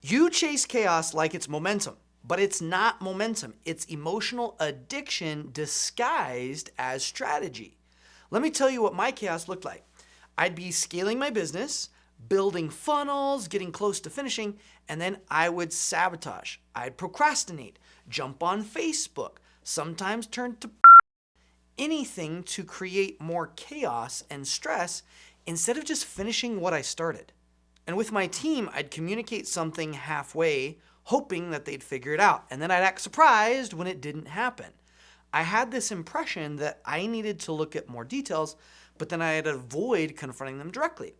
You chase chaos like it's momentum, but it's not momentum. It's emotional addiction disguised as strategy. Let me tell you what my chaos looked like. I'd be scaling my business, building funnels, getting close to finishing, and then I would sabotage. I'd procrastinate, jump on Facebook, sometimes turn to anything to create more chaos and stress instead of just finishing what I started. And with my team, I'd communicate something halfway, hoping that they'd figure it out. And then I'd act surprised when it didn't happen. I had this impression that I needed to look at more details, but then I'd avoid confronting them directly.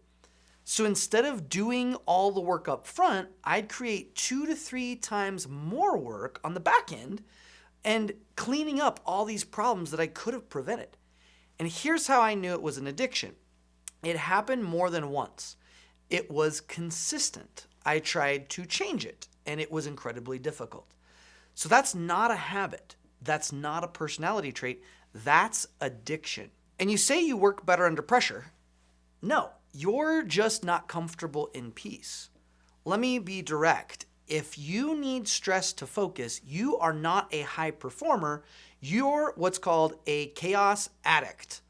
So instead of doing all the work up front, I'd create 2 to 3 times more work on the back end and cleaning up all these problems that I could have prevented. And here's how I knew it was an addiction. It happened more than once. It was consistent. I tried to change it, and it was incredibly difficult. So that's not a habit. That's not a personality trait. That's addiction. And you say you work better under pressure. No, you're just not comfortable in peace. Let me be direct. If you need stress to focus, you are not a high performer. You're what's called a chaos addict.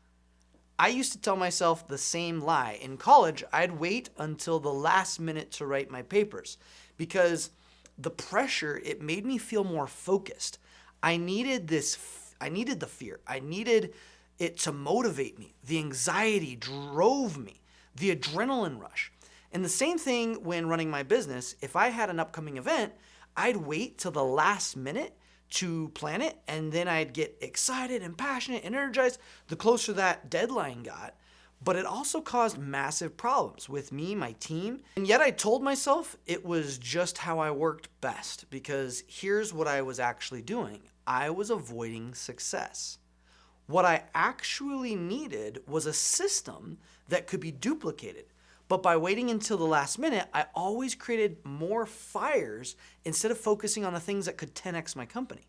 I used to tell myself the same lie. In college, I'd wait until the last minute to write my papers because the pressure, it made me feel more focused. I needed the fear. I needed it to motivate me. The anxiety drove me, the adrenaline rush. And the same thing when running my business. If I had an upcoming event, I'd wait till the last minute to plan it, and then I'd get excited and passionate and energized the closer that deadline got. But it also caused massive problems with me, my team, and yet I told myself it was just how I worked best, because here's what I was actually doing. I was avoiding success. What I actually needed was a system that could be duplicated. But by waiting until the last minute, I always created more fires instead of focusing on the things that could 10x my company.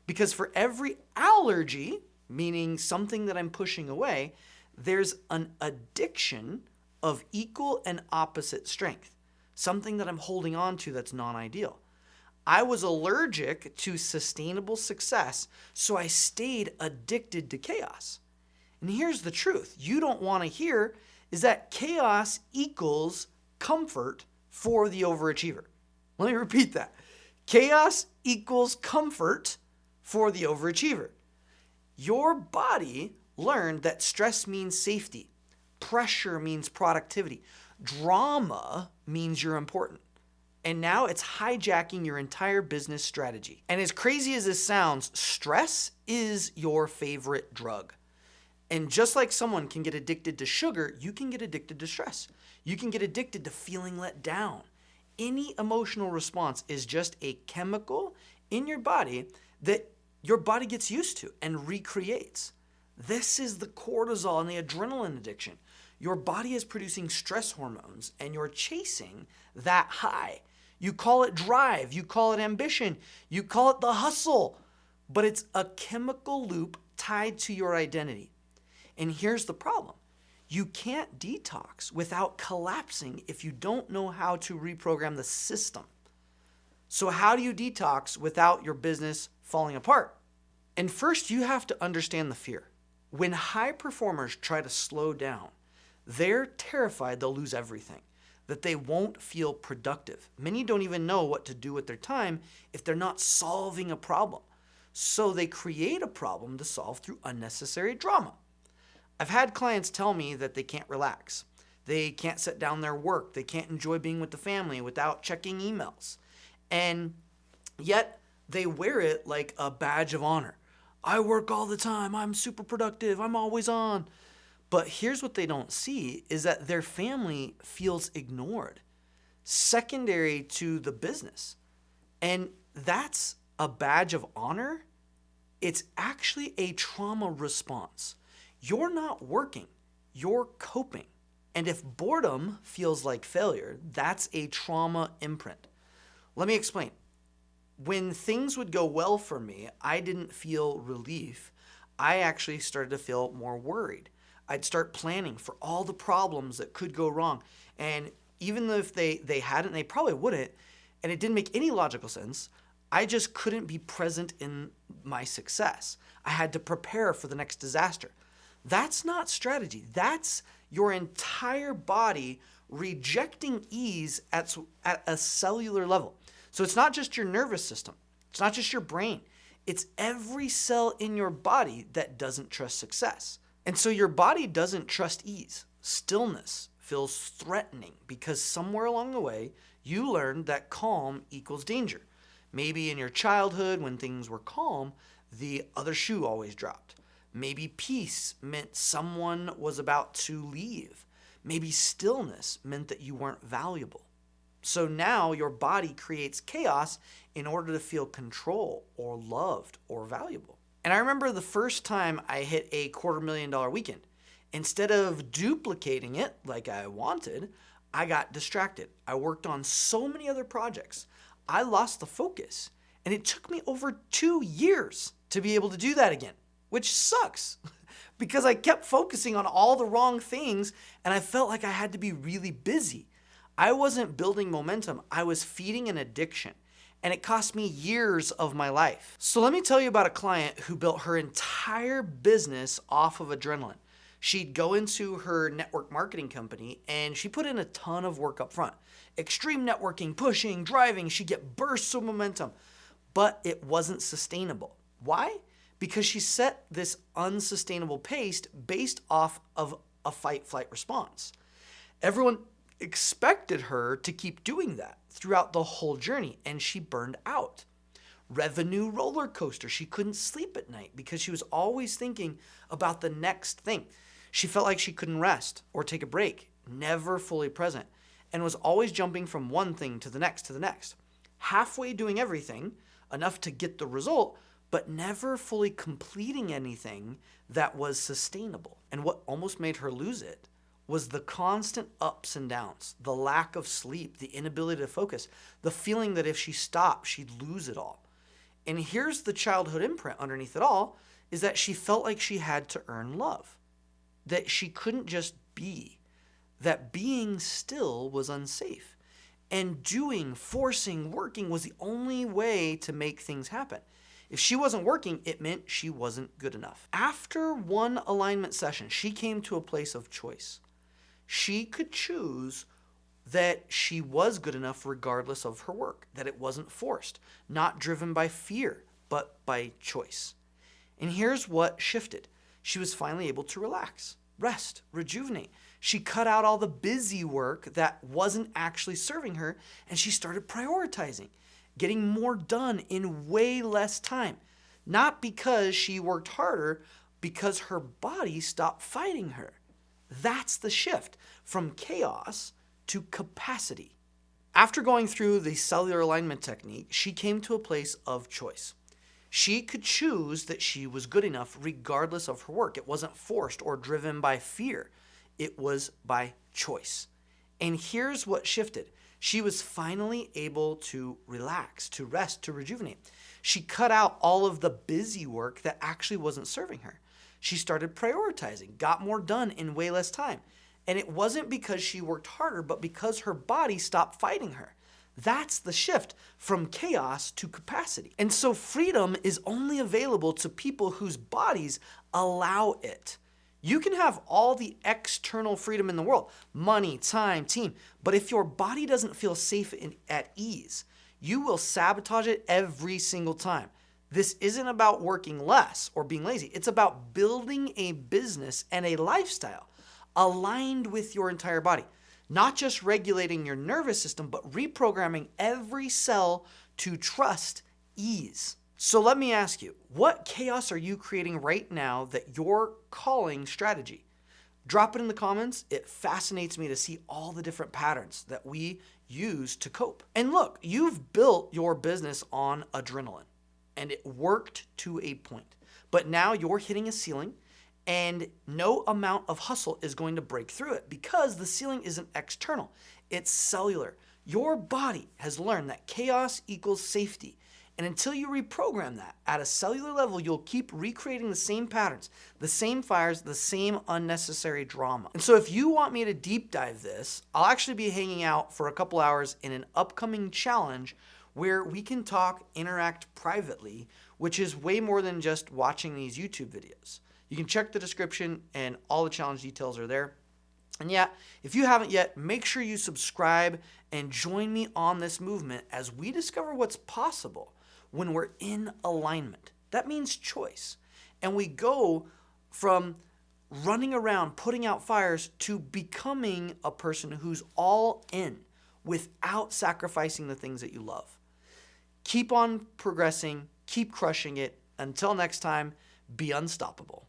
Because for every allergy, meaning something that I'm pushing away, there's an addiction of equal and opposite strength, something that I'm holding on to that's non-ideal. I was allergic to sustainable success, so I stayed addicted to chaos. And here's the truth you don't want to hear is that chaos equals comfort for the overachiever. Let me repeat that. Chaos equals comfort for the overachiever. Your body learned that stress means safety, pressure means productivity, drama means you're important. And now it's hijacking your entire business strategy. And as crazy as this sounds, stress is your favorite drug. And just like someone can get addicted to sugar, you can get addicted to stress. You can get addicted to feeling let down. Any emotional response is just a chemical in your body that your body gets used to and recreates. This is the cortisol and the adrenaline addiction. Your body is producing stress hormones and you're chasing that high. You call it drive, you call it ambition, you call it the hustle, but it's a chemical loop tied to your identity. And here's the problem. You can't detox without collapsing if you don't know how to reprogram the system. So how do you detox without your business falling apart? And first, you have to understand the fear. When high performers try to slow down, they're terrified they'll lose everything, that they won't feel productive. Many don't even know what to do with their time if they're not solving a problem. So they create a problem to solve through unnecessary drama. I've had clients tell me that they can't relax. They can't set down their work. They can't enjoy being with the family without checking emails. And yet they wear it like a badge of honor. I work all the time. I'm super productive. I'm always on. But here's what they don't see is that their family feels ignored, secondary to the business. And that's a badge of honor. It's actually a trauma response. You're not working, you're coping. And if boredom feels like failure, that's a trauma imprint. Let me explain. When things would go well for me, I didn't feel relief. I actually started to feel more worried. I'd start planning for all the problems that could go wrong. And even if they hadn't, they probably wouldn't, and it didn't make any logical sense. I just couldn't be present in my success. I had to prepare for the next disaster. That's not strategy. That's your entire body rejecting ease at a cellular level. So it's not just your nervous system. It's not just your brain. It's every cell in your body that doesn't trust success. And so your body doesn't trust ease. Stillness feels threatening because somewhere along the way, you learned that calm equals danger. Maybe in your childhood, when things were calm, the other shoe always dropped. Maybe peace meant someone was about to leave. Maybe stillness meant that you weren't valuable. So now your body creates chaos in order to feel control or loved or valuable. And I remember the first time I hit a $250,000 weekend. Instead of duplicating it like I wanted, I got distracted. I worked on so many other projects. I lost the focus. And it took me over 2 years to be able to do that again, which sucks because I kept focusing on all the wrong things and I felt like I had to be really busy. I wasn't building momentum. I was feeding an addiction, and it cost me years of my life. So let me tell you about a client who built her entire business off of adrenaline. She'd go into her network marketing company and she put in a ton of work up front. Extreme networking, pushing, driving. She'd get bursts of momentum, but it wasn't sustainable. Why? Because she set this unsustainable pace based off of a fight-flight response. Everyone expected her to keep doing that throughout the whole journey, and she burned out. Revenue roller coaster. She couldn't sleep at night because she was always thinking about the next thing. She felt like she couldn't rest or take a break, never fully present, and was always jumping from one thing to the next to the next. Halfway doing everything, enough to get the result, but never fully completing anything that was sustainable. And what almost made her lose it was the constant ups and downs, the lack of sleep, the inability to focus, the feeling that if she stopped, she'd lose it all. And here's the childhood imprint underneath it all, is that she felt like she had to earn love, that she couldn't just be, that being still was unsafe, and doing, forcing, working was the only way to make things happen. If she wasn't working, it meant she wasn't good enough. After one alignment session, she came to a place of choice. She could choose that she was good enough regardless of her work, that it wasn't forced, not driven by fear, but by choice. And here's what shifted. She was finally able to relax, rest, rejuvenate. She cut out all the busy work that wasn't actually serving her, and she started prioritizing, getting more done in way less time. Not because she worked harder, because her body stopped fighting her. That's the shift from chaos to capacity. After going through the cellular alignment technique, she came to a place of choice. She could choose that she was good enough regardless of her work. It wasn't forced or driven by fear. It was by choice. And here's what shifted. She was finally able to relax, to rest, to rejuvenate. She cut out all of the busy work that actually wasn't serving her. She started prioritizing, got more done in way less time. And it wasn't because she worked harder, but because her body stopped fighting her. That's the shift from chaos to capacity. And so freedom is only available to people whose bodies allow it. You can have all the external freedom in the world, money, time, team, but if your body doesn't feel safe and at ease, you will sabotage it every single time. This isn't about working less or being lazy. It's about building a business and a lifestyle aligned with your entire body. Not just regulating your nervous system, but reprogramming every cell to trust ease. So let me ask you, what chaos are you creating right now that you're calling strategy? Drop it in the comments. It fascinates me to see all the different patterns that we use to cope. And look, you've built your business on adrenaline, and it worked to a point. But now you're hitting a ceiling, and no amount of hustle is going to break through it because the ceiling isn't external. It's cellular. Your body has learned that chaos equals safety, And until you reprogram that at a cellular level, you'll keep recreating the same patterns, the same fires, the same unnecessary drama. And so if you want me to deep dive this, I'll actually be hanging out for a couple hours in an upcoming challenge where we can talk, interact privately, which is way more than just watching these YouTube videos. You can check the description and all the challenge details are there. And yeah, if you haven't yet, make sure you subscribe and join me on this movement as we discover what's possible when we're in alignment. That means choice. And we go from running around, putting out fires, to becoming a person who's all in without sacrificing the things that you love. Keep on progressing, keep crushing it. Until next time, be unstoppable.